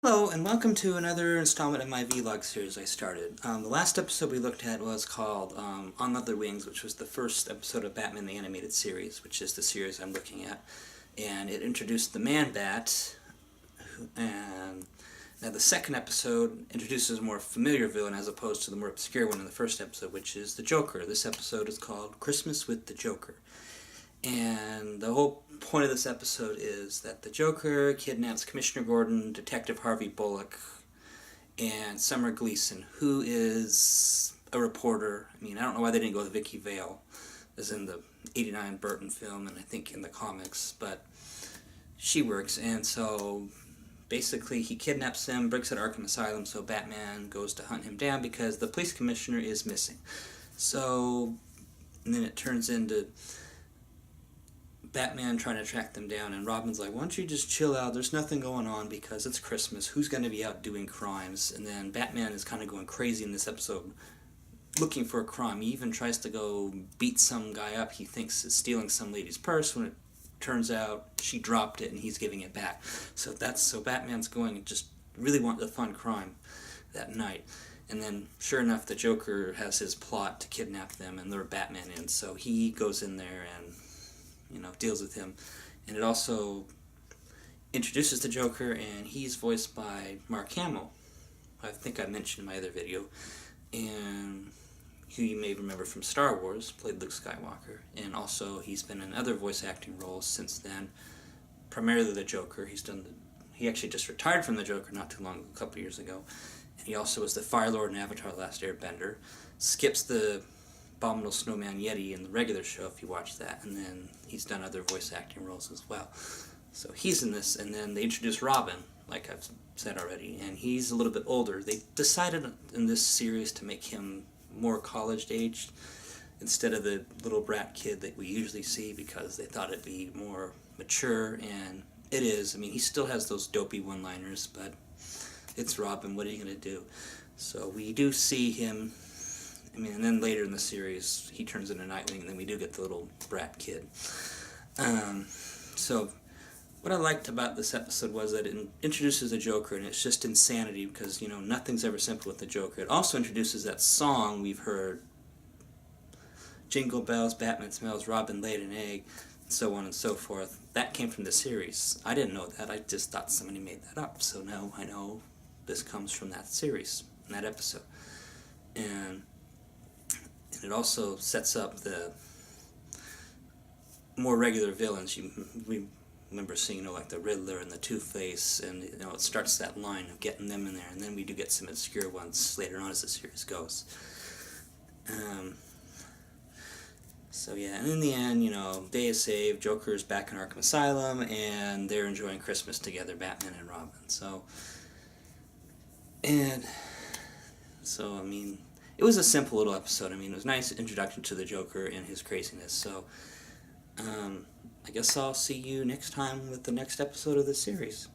Hello, and welcome to another installment of my vlog series I started. The last episode we looked at was called On Other Wings, which was the first episode of Batman the Animated Series, which is the series I'm looking at. And it introduced the Man-Bat, and now the second episode introduces a more familiar villain as opposed to the more obscure one in the first episode, which is the Joker. This episode is called Christmas with the Joker. And the whole point of this episode is that the Joker kidnaps Commissioner Gordon, Detective Harvey Bullock, and Summer Gleason, who is a reporter. I mean, I don't know why they didn't go with Vicky Vale, as in the '89 Burton film, and I think in the comics, but she works, and so basically he kidnaps him, breaks out of Arkham Asylum, so Batman goes to hunt him down because the police commissioner is missing. So, and then it turns into Batman trying to track them down, and Robin's like, why don't you just chill out, there's nothing going on because it's Christmas, who's going to be out doing crimes? And then Batman is kind of going crazy in this episode looking for a crime. He even tries to go beat some guy up he thinks is stealing some lady's purse when it turns out she dropped it and he's giving it back. So Batman's going and just really want to fund crime that night. And then, sure enough, the Joker has his plot to kidnap them and lure Batman in, so he goes in there and deals with him. And it also introduces the Joker, and he's voiced by Mark Hamill. I think I mentioned in my other video, and who you may remember from Star Wars, played Luke Skywalker, and also he's been in other voice acting roles since then, primarily the Joker. He actually just retired from the Joker not too long, a couple years ago, and he also was the Fire Lord in Avatar: The Last Airbender, skips the Abominable Snowman Yeti in the regular show if you watch that, and then he's done other voice acting roles as well. So he's in this, and then they introduce Robin, like I've said already, and he's a little bit older. They decided in this series to make him more college-aged instead of the little brat kid that we usually see because they thought it'd be more mature, and it is. I mean, he still has those dopey one-liners, but it's Robin, what are you going to do? So we do see him. I mean, and then later in the series, he turns into Nightwing, and then we do get the little brat kid. So, what I liked about this episode was that it introduces the Joker, and it's just insanity, because, nothing's ever simple with the Joker. It also introduces that song we've heard, Jingle Bells, Batman Smells, Robin Laid an Egg, and so on and so forth. That came from the series. I didn't know that. I just thought somebody made that up. So now I know this comes from that series, in that episode. And it also sets up the more regular villains. We remember seeing, like the Riddler and the Two-Face, and it starts that line of getting them in there, and then we do get some obscure ones later on as the series goes. So yeah, and in the end, day is saved, Joker's back in Arkham Asylum, and they're enjoying Christmas together, Batman and Robin. I mean, it was a simple little episode. I mean, it was a nice introduction to the Joker and his craziness. So, I guess I'll see you next time with the next episode of this series.